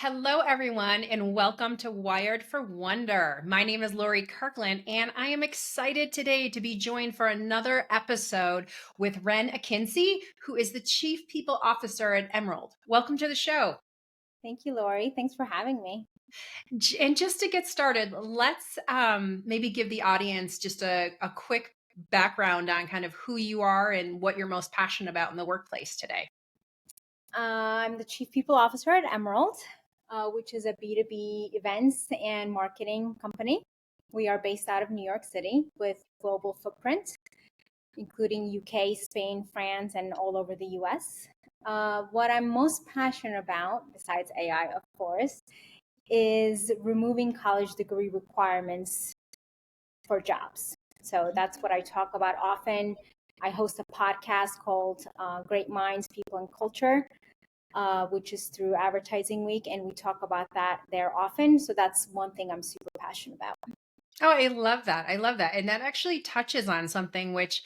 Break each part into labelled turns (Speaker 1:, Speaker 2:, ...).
Speaker 1: Hello, everyone, and welcome to Wired for Wonder. My name is Lori Kirkland, and I am excited today to be joined for another episode with Ren Akinci, who is the Chief People Officer at Emerald. Welcome to the show.
Speaker 2: Thank you, Lori. Thanks for having me.
Speaker 1: And just to get started, let's maybe give the audience just a quick background on kind of who you are and what you're most passionate about in the workplace today.
Speaker 2: I'm the Chief People Officer at Emerald, which is a B2B events and marketing company. We are based out of New York City with global footprint, including UK, Spain, France, and all over the US. What I'm most passionate about, besides AI, of course, is removing college degree requirements for jobs. So that's what I talk about often. I host a podcast called Great Minds, People, and Culture, which is through Advertising Week, and we talk about that there often. So that's one thing I'm super passionate about.
Speaker 1: Oh, I love that. I love that. And that actually touches on something which,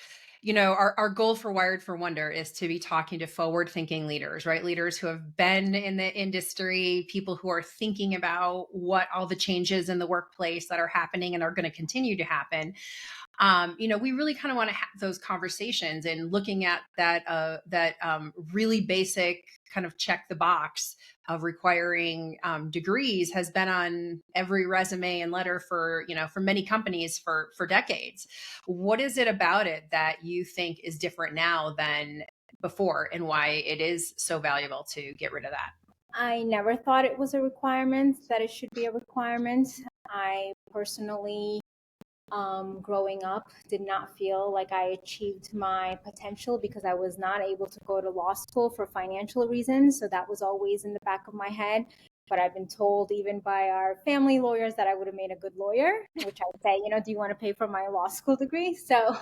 Speaker 1: our goal for Wired for Wonder is to be talking to forward thinking leaders, right? Leaders who have been in the industry, people who are thinking about what all the changes in the workplace that are happening and are going to continue to happen. We really kind of want to have those conversations and looking at that really basic kind of check the box of requiring degrees has been on every resume and letter for many companies for decades. What is it about it that you think is different now than before, and why it is so valuable to get rid of that?
Speaker 2: I never thought it was a requirement, that it should be a requirement. I personally, growing up, did not feel like I achieved my potential because I was not able to go to law school for financial reasons. So that was always in the back of my head. But I've been told, even by our family lawyers, that I would have made a good lawyer, which I would say, do you want to pay for my law school degree? So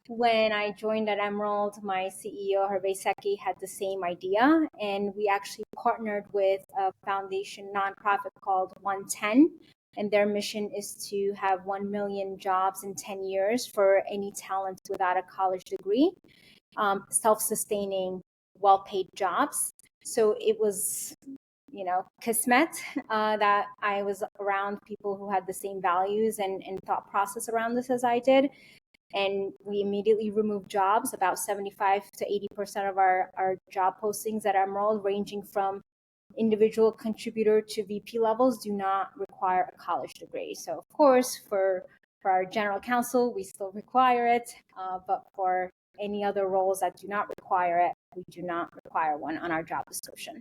Speaker 2: when I joined at Emerald, my CEO, Hervé Seki, had the same idea. And we actually partnered with a foundation nonprofit called 110. And their mission is to have 1 million jobs in 10 years for any talent without a college degree, self-sustaining, well-paid jobs. So it was, kismet that I was around people who had the same values and thought process around this as I did. And we immediately removed jobs. About 75 to 80% of our job postings at Emerald, ranging from individual contributor to VP levels, do not require a college degree. So of course, for our general counsel, we still require it, but for any other roles that do not require it, we do not require one on our job description.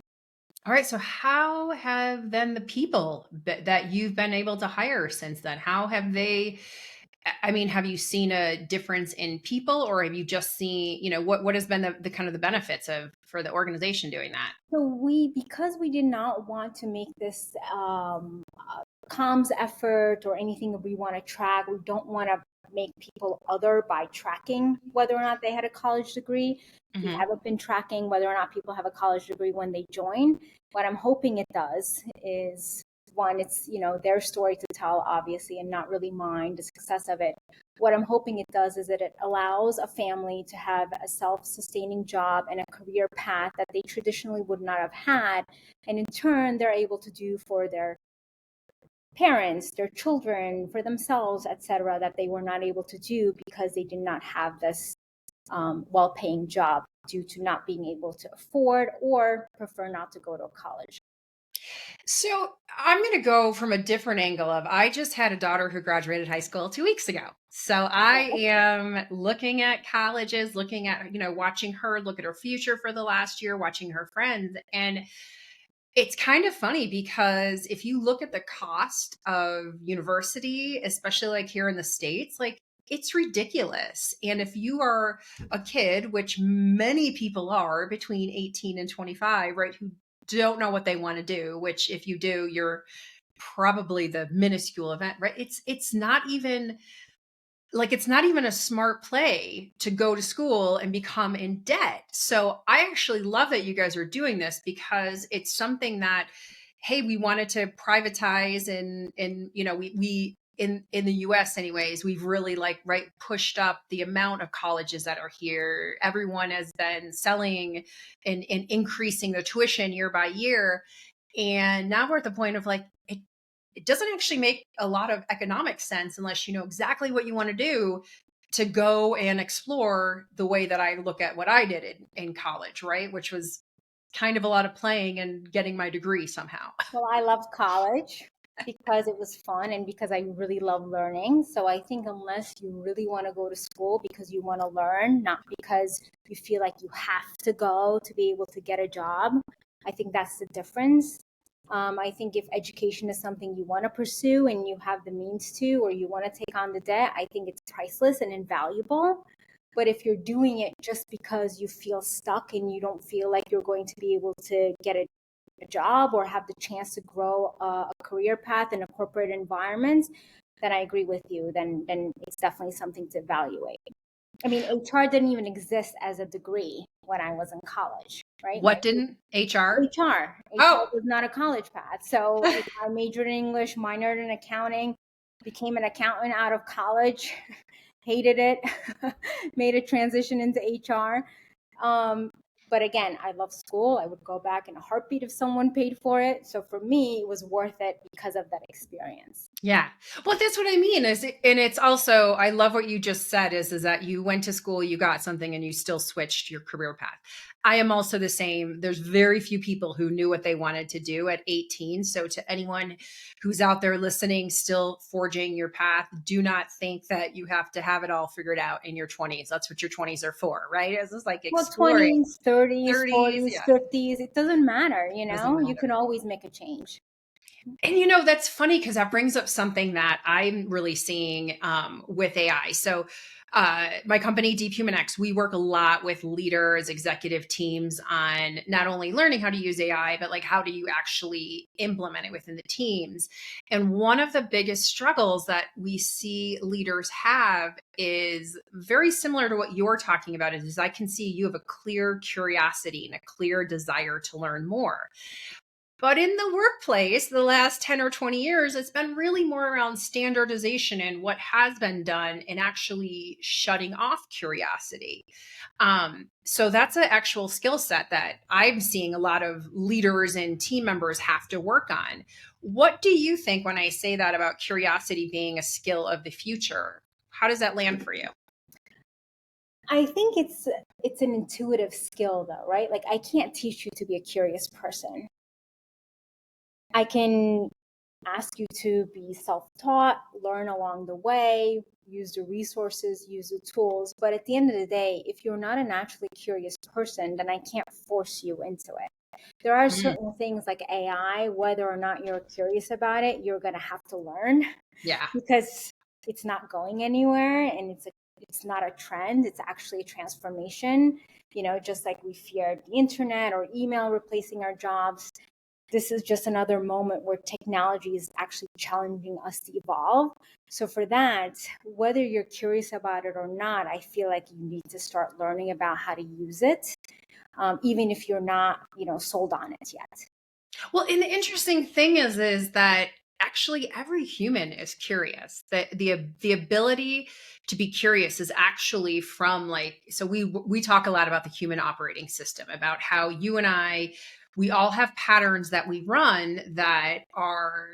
Speaker 1: All right. So, how have then the people that you've been able to hire since then? How have they? I mean, have you seen a difference in people, or have you just seen, what has been the kind of the benefits of for the organization doing that?
Speaker 2: So because we did not want to make this comms effort or anything we want to track, we don't want to make people other by tracking whether or not they had a college degree. We
Speaker 1: Hmm.
Speaker 2: haven't been tracking whether or not people have a college degree when they join. What I'm hoping it does is, one, it's their story to tell, obviously, and not really mine, the success of it. What I'm hoping it does is that it allows a family to have a self-sustaining job and a career path that they traditionally would not have had, and in turn they're able to do for their parents, their children, for themselves, etc., that they were not able to do because they did not have this well-paying job due to not being able to afford or prefer not to go to college.
Speaker 1: So, I'm going to go from a different angle of I just had a daughter who graduated high school 2 weeks ago. So, I am looking at colleges, looking at, watching her look at her future for the last year, watching her friends. And it's kind of funny because if you look at the cost of university, especially like here in the States, like it's ridiculous. And if you are a kid, which many people are between 18 and 25, right, who don't know what they want to do, which if you do, you're probably the minuscule event, right? It's not even a smart play to go to school and become in debt. So I actually love that you guys are doing this because it's something that, hey, we wanted to privatize and we in the US anyways, we've really pushed up the amount of colleges that are here. Everyone has been selling and increasing the tuition year by year. And now we're at the point of like, it doesn't actually make a lot of economic sense unless you know exactly what you want to do to go and explore the way that I look at what I did in college, right? Which was kind of a lot of playing and getting my degree somehow.
Speaker 2: Well, I loved college because it was fun and because I really love learning. So I think unless you really want to go to school because you want to learn, not because you feel like you have to go to be able to get a job, I think that's the difference. I think if education is something you want to pursue and you have the means to, or you want to take on the debt, I think it's priceless and invaluable. But if you're doing it just because you feel stuck and you don't feel like you're going to be able to get a job or have the chance to grow a career path in a corporate environment, then I agree with you. Then it's definitely something to evaluate. I mean, HR didn't even exist as a degree when I was in college, right?
Speaker 1: What didn't HR?
Speaker 2: HR
Speaker 1: Oh,
Speaker 2: was not a college path. So I majored in English, minored in accounting, became an accountant out of college, hated it, made a transition into HR. Um, but again, I love school. I would go back in a heartbeat if someone paid for it. So for me, it was worth it because of that experience.
Speaker 1: yeah. Well, that's what I mean and it's also, I love what you just said is that you went to school, you got something and you still switched your career path. I am also the same. There's very few people who knew what they wanted to do at 18. So to anyone who's out there listening, still forging your path, do not think that you have to have it all figured out in your 20s. That's what your 20s are for, right? It's just like
Speaker 2: Well,
Speaker 1: exploring
Speaker 2: 20s, 30s,
Speaker 1: 30s.
Speaker 2: 40s,
Speaker 1: Yeah.
Speaker 2: 50s, it doesn't matter, you
Speaker 1: Doesn't
Speaker 2: know? You
Speaker 1: matter.
Speaker 2: can always make a change.
Speaker 1: And that's funny because that brings up something that I'm really seeing with AI. So, my company, DeepHumanX, we work a lot with leaders, executive teams on not only learning how to use AI, but like how do you actually implement it within the teams. And one of the biggest struggles that we see leaders have is very similar to what you're talking about. Is I can see you have a clear curiosity and a clear desire to learn more. But in the workplace, the last 10 or 20 years, it's been really more around standardization and what has been done and actually shutting off curiosity. So that's an actual skill set that I'm seeing a lot of leaders and team members have to work on. What do you think when I say that about curiosity being a skill of the future? How does that land for you?
Speaker 2: I think it's an intuitive skill though, right? Like I can't teach you to be a curious person. I can ask you to be self-taught, learn along the way, use the resources, use the tools. But at the end of the day, if you're not a naturally curious person, then I can't force you into it. There are
Speaker 1: Mm,
Speaker 2: certain things like AI, whether or not you're curious about it, you're going to have to learn
Speaker 1: yeah.
Speaker 2: because it's not going anywhere and it's not a trend, it's actually a transformation. You know, just like we feared the internet or email replacing our jobs, this is just another moment where technology is actually challenging us to evolve. So for that, whether you're curious about it or not, I feel like you need to start learning about how to use it, even if you're not, sold on it yet.
Speaker 1: Well, and the interesting thing is that actually every human is curious. The ability to be curious is actually from like, so we talk a lot about the human operating system, about how you and I, we all have patterns that we run that are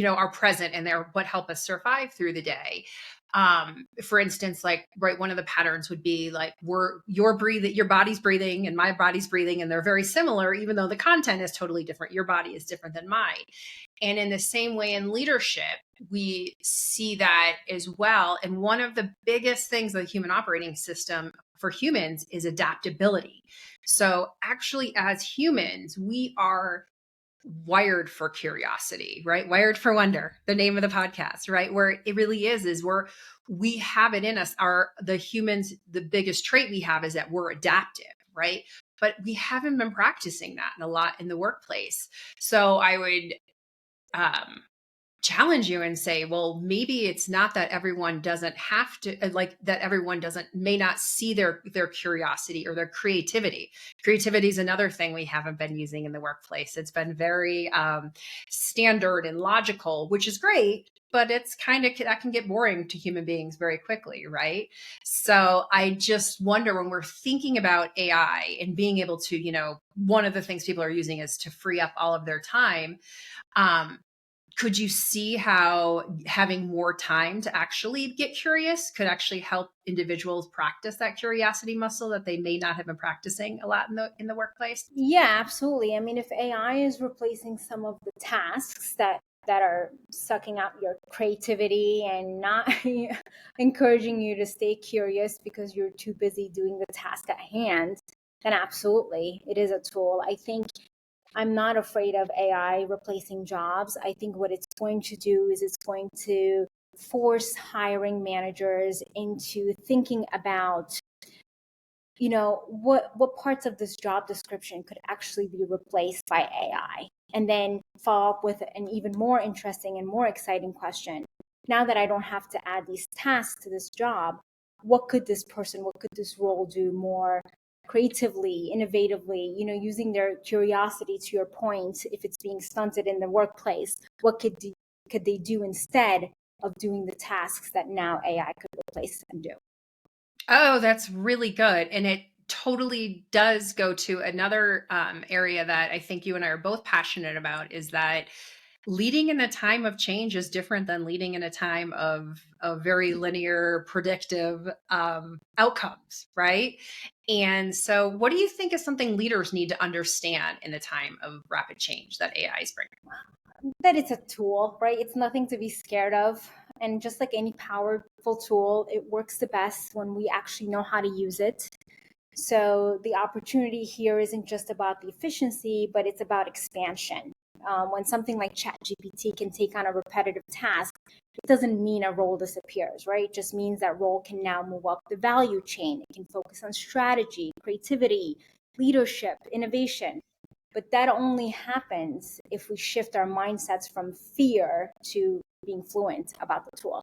Speaker 1: are present and they're what help us survive through the day. For instance, like, right, one of the patterns would be like, you're breathing, your body's breathing and my body's breathing, and they're very similar even though the content is totally different. Your body is different than mine. And in the same way in leadership, we see that as well. And one of the biggest things of the human operating system for humans is adaptability. So actually, as humans, we are wired for curiosity, right? Wired for wonder, the name of the podcast, right? Where it really is we have it in us. The humans, the biggest trait we have is that we're adaptive, right? But we haven't been practicing that a lot in the workplace. So I would um challenge you and say, well, maybe it's not that everyone doesn't have to, like, that everyone doesn't, may not see their curiosity or their creativity. Creativity is another thing we haven't been using in the workplace. It's been very standard and logical, which is great, but it's kind of, that can get boring to human beings very quickly, right? So I just wonder, when we're thinking about AI and being able to, one of the things people are using is to free up all of their time. Um, could you see how having more time to actually get curious could actually help individuals practice that curiosity muscle that they may not have been practicing a lot in the workplace?
Speaker 2: Yeah, absolutely. I mean, if AI is replacing some of the tasks that are sucking out your creativity and not encouraging you to stay curious because you're too busy doing the task at hand, then absolutely, it is a tool. I think I'm not afraid of AI replacing jobs. I think what it's going to do is it's going to force hiring managers into thinking about, what parts of this job description could actually be replaced by AI, and then follow up with an even more interesting and more exciting question. Now that I don't have to add these tasks to this job, what could this role do more creatively, innovatively, using their curiosity? To your point, if it's being stunted in the workplace, what could they do instead of doing the tasks that now AI could replace and do?
Speaker 1: Oh, that's really good. And it totally does go to another area that I think you and I are both passionate about, is that leading in a time of change is different than leading in a time of very linear, predictive outcomes, right? And so, what do you think is something leaders need to understand in a time of rapid change that AI is bringing?
Speaker 2: That it's a tool, right? It's nothing to be scared of. And just like any powerful tool, it works the best when we actually know how to use it. So the opportunity here isn't just about the efficiency, but it's about expansion. When something like ChatGPT can take on a repetitive task, it doesn't mean a role disappears, right? It just means that role can now move up the value chain. It can focus on strategy, creativity, leadership, innovation. But that only happens if we shift our mindsets from fear to being fluent about the tool.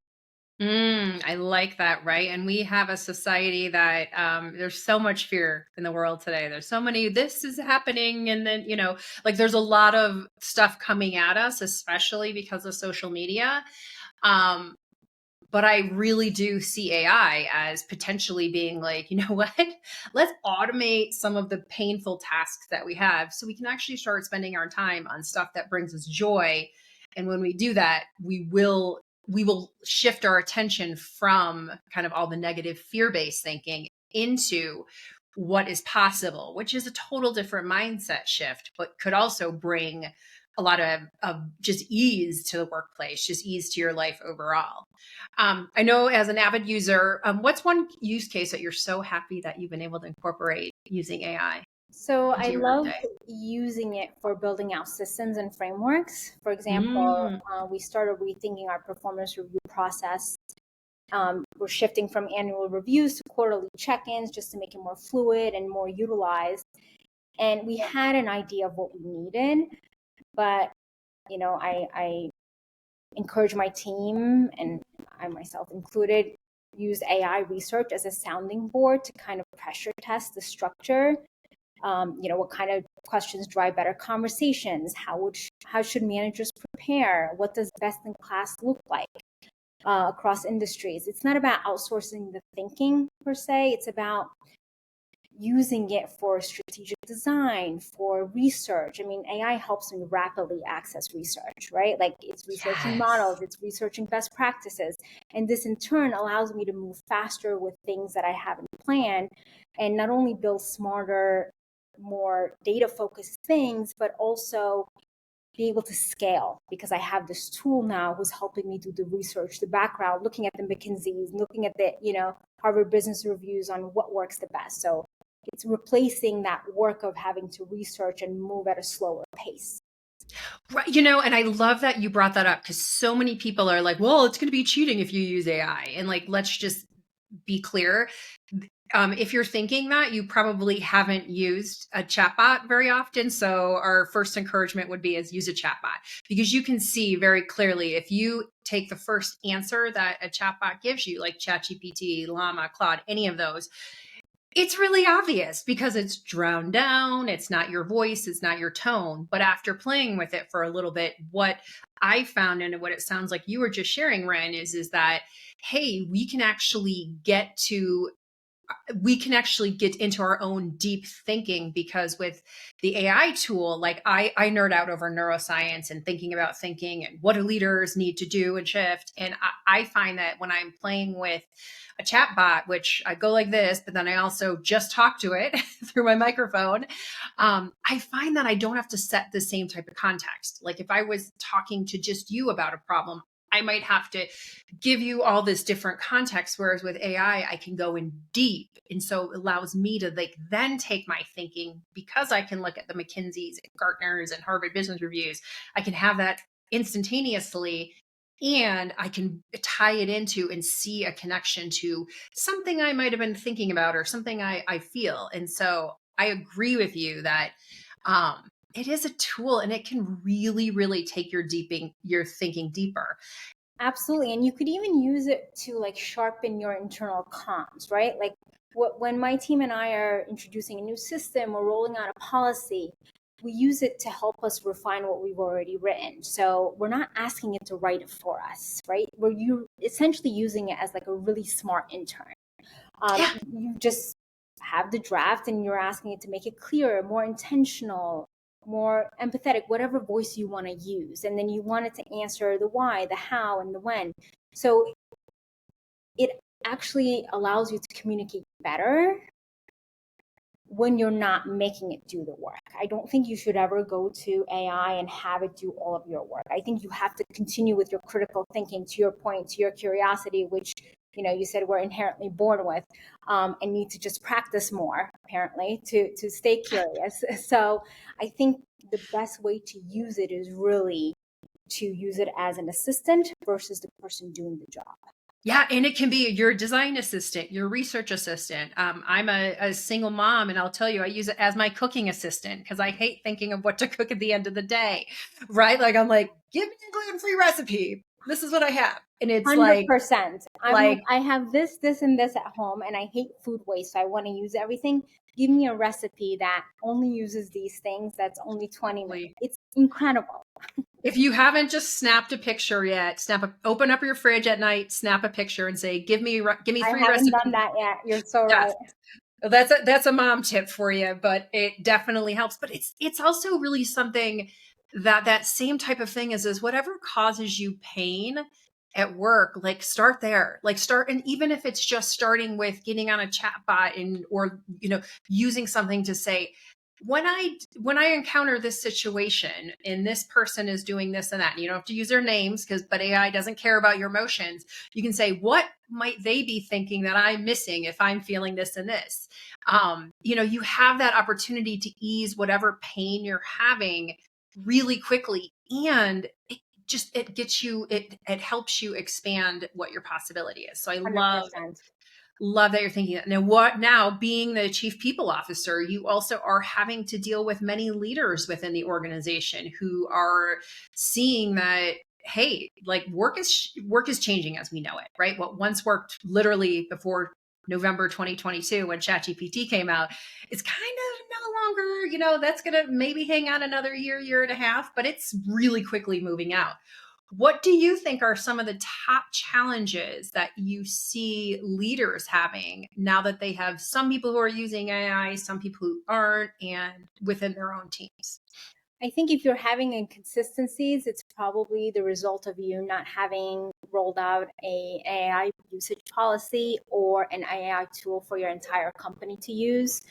Speaker 1: I like that, right? And we have a society that there's so much fear in the world today. There's so many, this is happening. And then, like there's a lot of stuff coming at us, especially because of social media. Um, but I really do see AI as potentially being like, you know what? Let's automate some of the painful tasks that we have so we can actually start spending our time on stuff that brings us joy. And when we do that, we will shift our attention from kind of all the negative fear-based thinking into what is possible, which is a total different mindset shift, but could also bring a lot of just ease to the workplace, just ease to your life overall. I know as an avid user, what's one use case that you're so happy that you've been able to incorporate using AI
Speaker 2: So I
Speaker 1: into your
Speaker 2: love
Speaker 1: workday?
Speaker 2: using it for building out systems and frameworks. For example,
Speaker 1: Mm.
Speaker 2: we started rethinking our performance review process. We're shifting from annual reviews to quarterly check-ins just to make it more fluid and more utilized. And we had an idea of what we needed, but I encourage my team, and I myself included, use AI research as a sounding board to kind of pressure test the structure. What kind of questions drive better conversations? How should managers prepare? What does best in class look like across industries? It's not about outsourcing the thinking per se. It's about using it for strategic design, for research. I mean, AI helps me rapidly access research, right? Like it's researching models,
Speaker 1: Yes.
Speaker 2: it's researching best practices. And this in turn allows me to move faster with things that I haven't planned, and not only build smarter, more data focused things, but also be able to scale because I have this tool now who's helping me do the research, the background, looking at the McKinsey's, looking at the, Harvard Business Reviews on what works the best. So it's replacing that work of having to research and move at a slower pace.
Speaker 1: Right, and I love that you brought that up because so many people are like, well, it's going to be cheating if you use AI. And like, let's just be clear. If you're thinking that, you probably haven't used a chatbot very often. So our first encouragement would be is use a chatbot, because you can see very clearly if you take the first answer that a chatbot gives you, like ChatGPT, Llama, Claude, any of those, It's really obvious because it's drowned down. It's not your voice, it's not your tone. But after playing with it for a little bit, what I found and what it sounds like you were just sharing, Ren, is that, hey, we can actually get into our own deep thinking, because with the AI tool, like I nerd out over neuroscience and thinking about thinking and what do leaders need to do and shift. And I find that when I'm playing with a chat bot, which I go like this, but then I also just talk to it through my microphone, I find that I don't have to set the same type of context. Like if I was talking to just you about a problem, I might have to give you all this different context. Whereas with AI, I can go in deep. And so it allows me to like then take my thinking, because I can look at the McKinseys and Gartners and Harvard Business Reviews. I can have that instantaneously, and I can tie it into and see a connection to something I might have been thinking about or something I feel. And so I agree with you that it is a tool, and it can really, really take your thinking deeper.
Speaker 2: Absolutely. And you could even use it to like sharpen your internal comms, right? Like when my team and I are introducing a new system or rolling out a policy, we use it to help us refine what we've already written. So we're not asking it to write it for us, right? We're essentially using it as like a really smart intern.
Speaker 1: Yeah.
Speaker 2: You just have the draft and you're asking it to make it clearer, more intentional, more empathetic, whatever voice you want to use. And then you want it to answer the why, the how, and the when. So it actually allows you to communicate better when you're not making it do the work. I don't think you should ever go to AI and have it do all of your work. I think you have to continue with your critical thinking, to your point, to your curiosity, which you said we're inherently born with, and need to just practice more, apparently, to stay curious. So I think the best way to use it is really to use it as an assistant versus the person doing the job.
Speaker 1: Yeah, and it can be your design assistant, your research assistant. I'm a single mom, and I'll tell you, I use it as my cooking assistant because I hate thinking of what to cook at the end of the day, right? Like I'm like, give me a gluten-free recipe. This is what I have, and it's
Speaker 2: 100%. I'm like,
Speaker 1: like
Speaker 2: I have this, and this at home, and I hate food waste. So I want to use everything. Give me a recipe that only uses these things. That's only 20 minutes. It's incredible.
Speaker 1: if you haven't just snapped a picture yet, open up your fridge at night, snap a picture, and say, give me
Speaker 2: I
Speaker 1: three
Speaker 2: haven't done
Speaker 1: recipes.
Speaker 2: that yet. You're so
Speaker 1: Yes.
Speaker 2: right.
Speaker 1: That's a mom tip for you, but it definitely helps. But it's also really something that same type of thing is whatever causes you pain at work, like start there. Like start, and even if it's just starting with getting on a chat bot and or using something to say, when I encounter this situation and this person is doing this and that, and you don't have to use their names but AI doesn't care about your emotions. You can say, what might they be thinking that I'm missing if I'm feeling this and this? You have that opportunity to ease whatever pain you're having really quickly. And it helps you expand what your possibility is. So I
Speaker 2: 100%.
Speaker 1: love that you're thinking that. Now being the chief people officer, you also are having to deal with many leaders within the organization who are seeing that, hey, like work is changing as we know it, right? What once worked literally before November 2022 when ChatGPT came out, it's kind of no longer, that's going to maybe hang on another year and a half, but it's really quickly moving out. What do you think are some of the top challenges that you see leaders having now that they have some people who are using AI, some people who aren't, and within their own teams?
Speaker 2: I think if you're having inconsistencies, it's probably the result of you not having rolled out a AI usage policy or an AI tool for your entire company to use.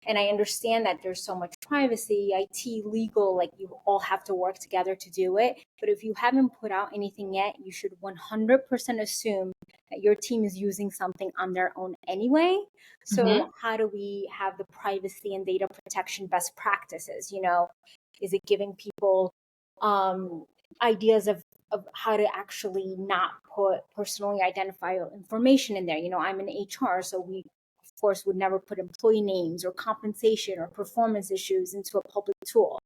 Speaker 2: And I understand that there's so much privacy, IT, legal, like you all have to work together to do it. But if you haven't put out anything yet, you should 100% assume that your team is using something on their own anyway. So how do we have the privacy and data protection best practices? Is it giving people ideas of how to actually not put personally identifiable information in there? I'm in HR, so we, of course, would never put employee names or compensation or performance issues into a public tool.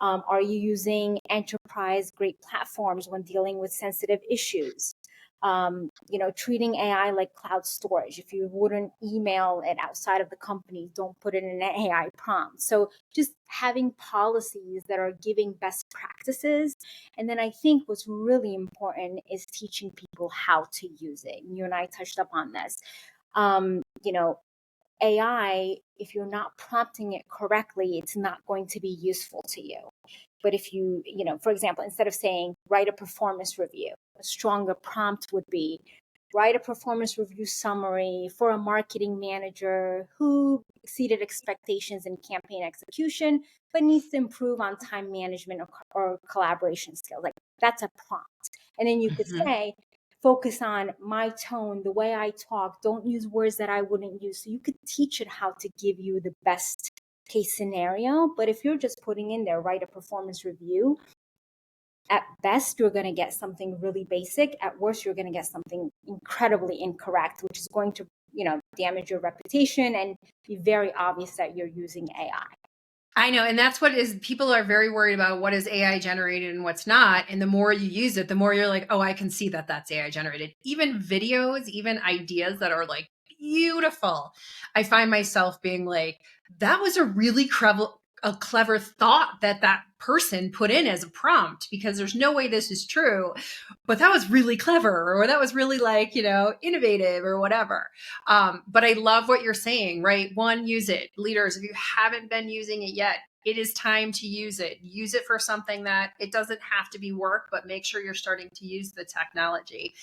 Speaker 2: Are you using enterprise grade platforms when dealing with sensitive issues? treating AI like cloud storage. If you wouldn't email it outside of the company, don't put it in an AI prompt. So just having policies that are giving best practices. And then I think what's really important is teaching people how to use it. You and I touched upon this. Um, you know, AI, if you're not prompting it correctly, it's not going to be useful to you. But if for example, instead of saying write a performance review, a stronger prompt would be write a performance review summary for a marketing manager who exceeded expectations in campaign execution, but needs to improve on time management or collaboration skills. Like that's a prompt. And then you could say, focus on my tone, the way I talk, don't use words that I wouldn't use. So you could teach it how to give you the best case scenario. But if you're just putting in there, write a performance review, at best, you're going to get something really basic. At worst, you're going to get something incredibly incorrect, which is going to, damage your reputation and be very obvious that you're using AI.
Speaker 1: I know. And that's what is, people are very worried about what is AI generated and what's not. And the more you use it, the more you're like, oh, I can see that that's AI generated. Even videos, even ideas that are like beautiful. I find myself being like, that was a really clever thought that person put in as a prompt, because there's no way this is true, but that was really clever, or that was really innovative or whatever. But I love what you're saying, right? One, use it. Leaders, if you haven't been using it yet, it is time to use it. Use it for something that it doesn't have to be work, but make sure you're starting to use the technology.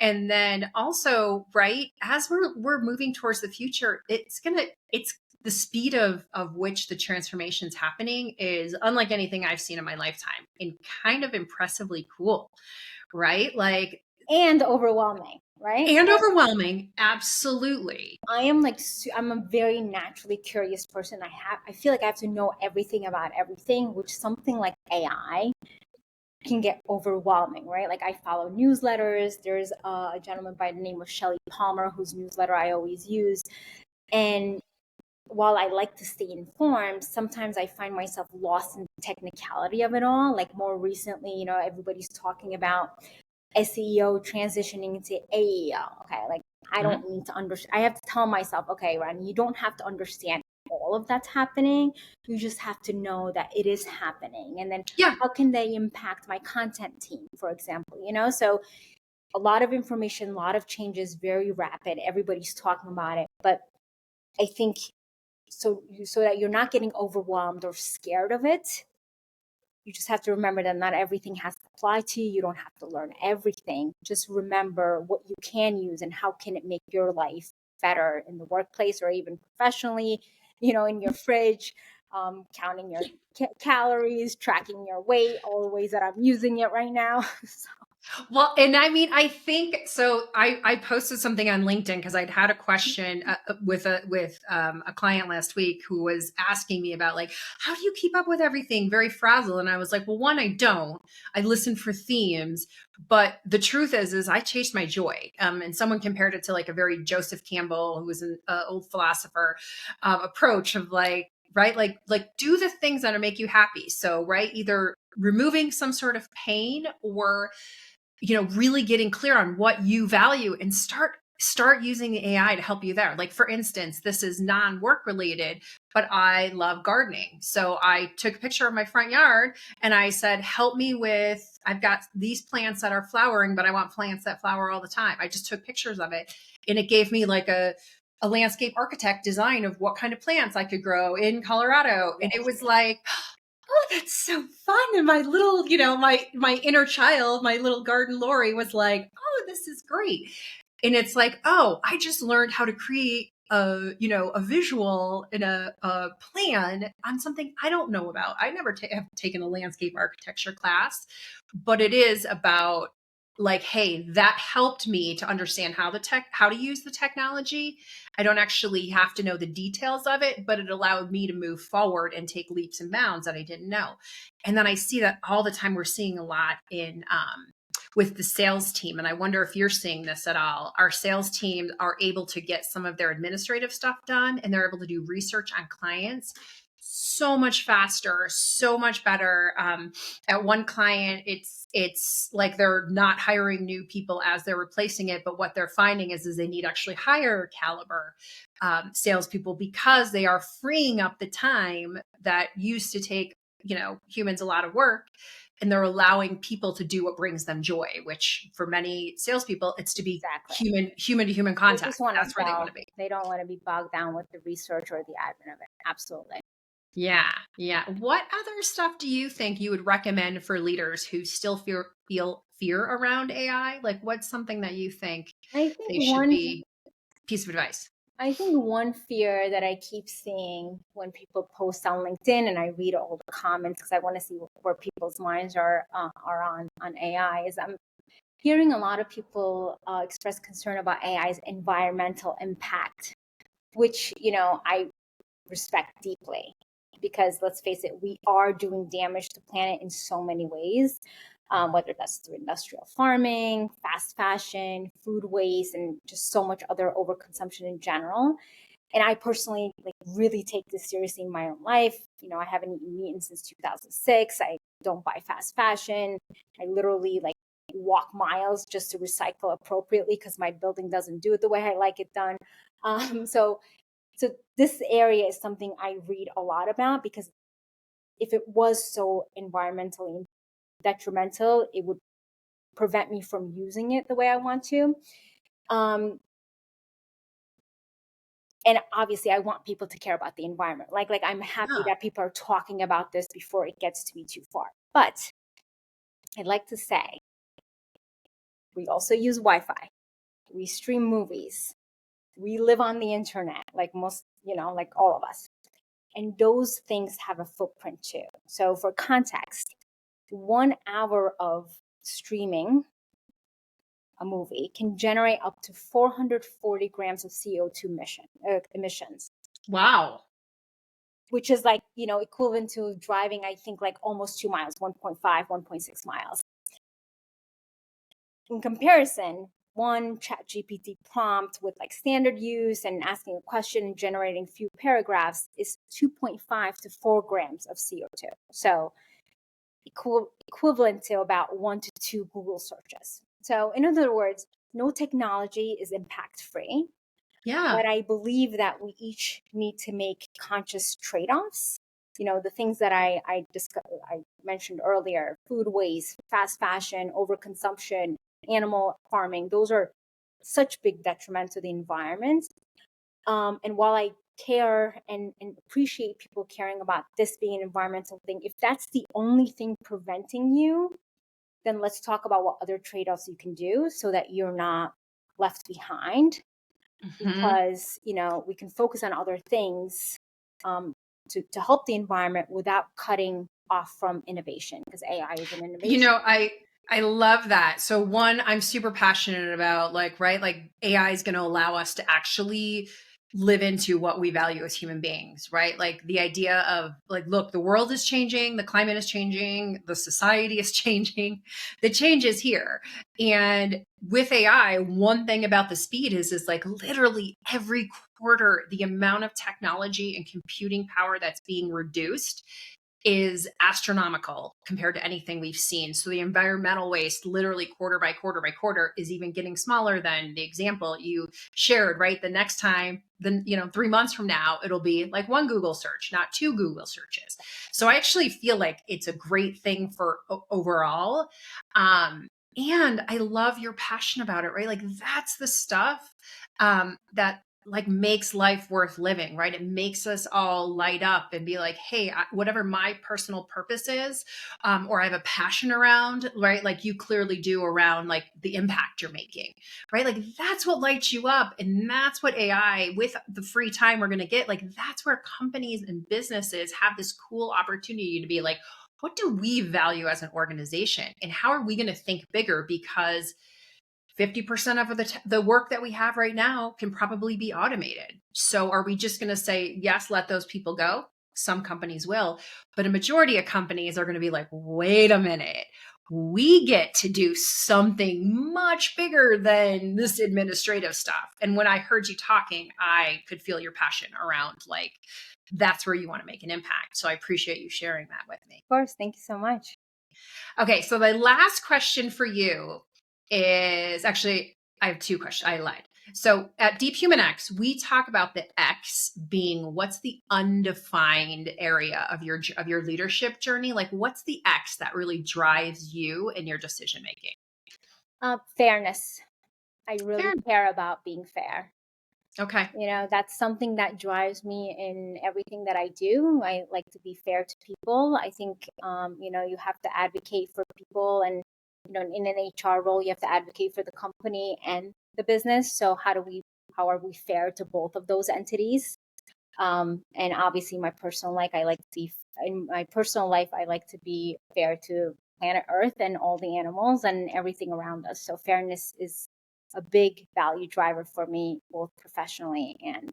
Speaker 1: And then also, right, as we're moving towards the future, it's the speed of which the transformation's happening is unlike anything I've seen in my lifetime, and kind of impressively cool, right? Like,
Speaker 2: and overwhelming, right?
Speaker 1: And overwhelming, absolutely.
Speaker 2: I'm a very naturally curious person. I feel like I have to know everything about everything, which something like AI can get overwhelming, right? Like I follow newsletters. There's a gentleman by the name of Shelley Palmer, whose newsletter I always use. And while I like to stay informed, sometimes I find myself lost in the technicality of it all. Like more recently, everybody's talking about SEO transitioning into AEO. Okay, like I don't need to understand. I have to tell myself, okay, Ren, you don't have to understand all of that's happening. You just have to know that it is happening. And then how can they impact my content team, for example? So a lot of information, a lot of changes, very rapid. Everybody's talking about it. But I think so that you're not getting overwhelmed or scared of it, you just have to remember that not everything has to apply to you. You don't have to learn everything. Just remember what you can use and how can it make your life better in the workplace or even professionally, in your fridge, counting your calories, tracking your weight, all the ways that I'm using it right now. So.
Speaker 1: Well, and I mean, I think so. I posted something on LinkedIn because I'd had a question with a client last week who was asking me about like, how do you keep up with everything? Very frazzled. And I was like, well, one, I don't. I listen for themes, but the truth is I chase my joy. And someone compared it to like a very Joseph Campbell, who was an old philosopher, approach of like, right, like do the things that make you happy. So, right, either removing some sort of pain or really getting clear on what you value and start using the AI to help you there. Like for instance, this is non-work related, but I love gardening. So I took a picture of my front yard and I said, help me with, I've got these plants that are flowering, but I want plants that flower all the time. I just took pictures of it and it gave me like a landscape architect design of what kind of plants I could grow in Colorado. And it was like, oh, that's so fun. And my little, my inner child, my little garden Lori was like, oh, this is great. And it's like, oh, I just learned how to create a visual and a plan on something I don't know about. I never have taken a landscape architecture class, but it is about like, hey, that helped me to understand how to use the technology. I don't actually have to know the details of it, but it allowed me to move forward and take leaps and bounds that I didn't know. And then I see that all the time. We're seeing a lot in with the sales team. And I wonder if you're seeing this at all. Our sales teams are able to get some of their administrative stuff done, and they're able to do research on clients so much faster, so much better. At one client, it's like they're not hiring new people as they're replacing it, but what they're finding is they need actually higher caliber salespeople, because they are freeing up the time that used to take, humans a lot of work, and they're allowing people to do what brings them joy, which for many salespeople, it's to be
Speaker 2: Exactly.
Speaker 1: human to human
Speaker 2: They
Speaker 1: contact.
Speaker 2: just want to
Speaker 1: That's where they want
Speaker 2: sell.
Speaker 1: to be.
Speaker 2: They don't want to be bogged down with the research or the admin of it. Absolutely.
Speaker 1: Yeah, yeah. What other stuff do you think you would recommend for leaders who still feel fear around AI? Like, what's something that you think
Speaker 2: I think
Speaker 1: they should
Speaker 2: one
Speaker 1: be piece of advice?
Speaker 2: I think one fear that I keep seeing when people post on LinkedIn, and I read all the comments because I want to see where people's minds are on AI, is I'm hearing a lot of people express concern about AI's environmental impact, which I respect deeply, because let's face it, we are doing damage to the planet in so many ways. Whether that's through industrial farming, fast fashion, food waste, and just so much other overconsumption in general. And I personally really take this seriously in my own life. I haven't eaten meat since 2006. I don't buy fast fashion. I literally walk miles just to recycle appropriately because my building doesn't do it the way I like it done. So this area is something I read a lot about, because if it was so environmentally detrimental, it would prevent me from using it the way I want to. And obviously I want people to care about the environment. Like I'm happy
Speaker 1: Yeah.
Speaker 2: that people are talking about this before it gets to be too far. But I'd like to say we also use Wi-Fi. We stream movies. We live on the internet, like most, like all of us. And those things have a footprint too. So for context, 1 hour of streaming a movie can generate up to 440 grams of CO2 emissions,
Speaker 1: Wow.
Speaker 2: which is equivalent to driving, I think, almost 2 miles, 1.5, 1.6 miles. In comparison, one chat GPT prompt with standard use and asking a question and generating a few paragraphs is 2.5 to 4 grams of CO2. So equivalent to about 1 to 2 Google searches. So in other words, no technology is impact free,
Speaker 1: Yeah.
Speaker 2: but I believe that we each need to make conscious trade-offs. The things that I mentioned earlier: food waste, fast fashion, overconsumption, animal farming. Those are such big detriment to the environment. And while I care and appreciate people caring about this being an environmental thing, if that's the only thing preventing you, then let's talk about what other trade-offs you can do so that you're not left behind.
Speaker 1: Hmm.
Speaker 2: Because we can focus on other things to help the environment without cutting off from innovation, because AI is an
Speaker 1: You
Speaker 2: innovation.
Speaker 1: know, I love that. So one, I'm super passionate about, right, like AI is going to allow us to actually live into what we value as human beings, right? Like the idea of look, the world is changing, the climate is changing, the society is changing, the change is here. And with AI, one thing about the speed is literally every quarter, the amount of technology and computing power that's being reduced is astronomical compared to anything we've seen. So the environmental waste, literally quarter by quarter by quarter, is even getting smaller than the example you shared, right? The next time, then 3 months from now, it'll be like one Google search, not two Google searches. So I actually feel like it's a great thing for overall. And I love your passion about it, right? Like that's the stuff that makes life worth living, right? It makes us all light up and be like, hey, whatever my personal purpose is, or I have a passion around, right? Like you clearly do around the impact you're making, right? Like that's what lights you up. And that's what AI, with the free time we're going to get, that's where companies and businesses have this cool opportunity to be like, what do we value as an organization? And how are we going to think bigger? Because 50% of the work that we have right now can probably be automated. So are we just going to say, yes, let those people go? Some companies will, but a majority of companies are going to be like, wait a minute. we get to do something much bigger than this administrative stuff. And when I heard you talking, I could feel your passion around like, that's where you want to make an impact. So I appreciate you sharing that with me.
Speaker 2: Of course. Thank you so much.
Speaker 1: Okay, so the last question for you is actually, I have two questions. I lied. So at DeepHumanX, we talk about the X being what's the undefined area of your leadership journey? Like what's the X that really drives you in your decision making?
Speaker 2: Fairness. I really
Speaker 1: Fair.
Speaker 2: care about being fair.
Speaker 1: Okay.
Speaker 2: That's something that drives me in everything that I do. I like to be fair to people. I think, you have to advocate for people, and, in an HR role, you have to advocate for the company and the business. So how are we fair to both of those entities? And obviously in my personal life, I like to be fair to planet Earth and all the animals and everything around us. So fairness is a big value driver for me, both professionally and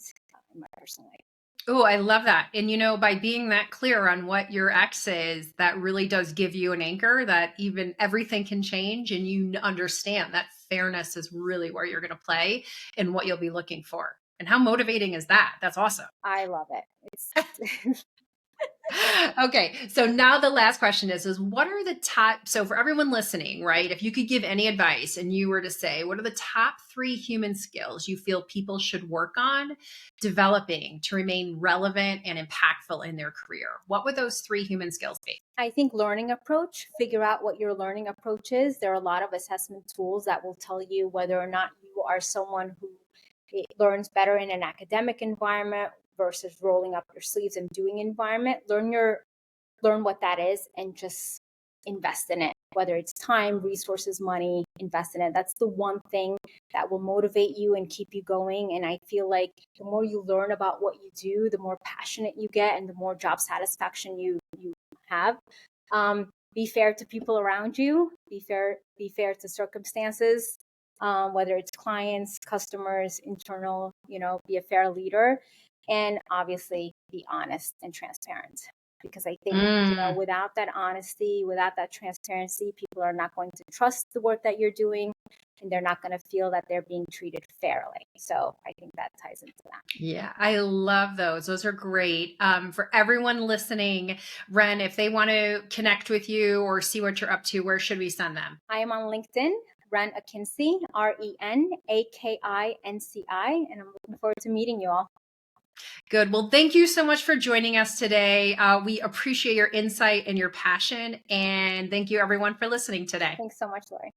Speaker 2: in my personal life.
Speaker 1: Oh, I love that. And by being that clear on what your X is, that really does give you an anchor that even everything can change and you understand that fairness is really where you're going to play and what you'll be looking for. And how motivating is that? That's awesome.
Speaker 2: I love it. It's
Speaker 1: Okay, so now the last question is what are the top, so for everyone listening, right, if you could give any advice and you were to say, what are the top 3 human skills you feel people should work on developing to remain relevant and impactful in their career? What would those 3 human skills be?
Speaker 2: I think learning approach, figure out what your learning approach is. There are a lot of assessment tools that will tell you whether or not you are someone who learns better in an academic environment versus rolling up your sleeves and doing environment. Learn what that is and just invest in it, whether it's time, resources, money, invest in it. That's the one thing that will motivate you and keep you going. And I feel like the more you learn about what you do, the more passionate you get and the more job satisfaction you have. Be fair to people around you, be fair to circumstances, whether it's clients, customers, internal, be a fair leader, and obviously be honest and transparent. Because I think,
Speaker 1: Mm.
Speaker 2: without that honesty, without that transparency, people are not going to trust the work that you're doing, and they're not going to feel that they're being treated fairly. So I think that ties into that.
Speaker 1: Yeah, I love those. Those are great. For everyone listening, Ren, if they want to connect with you or see what you're up to, where should we send them?
Speaker 2: I am on LinkedIn, Ren Akinci, RenAkinci, and I'm looking forward to meeting you all.
Speaker 1: Good. Well, thank you so much for joining us today. We appreciate your insight and your passion. And thank you, everyone, for listening today.
Speaker 2: Thanks so much, Lori.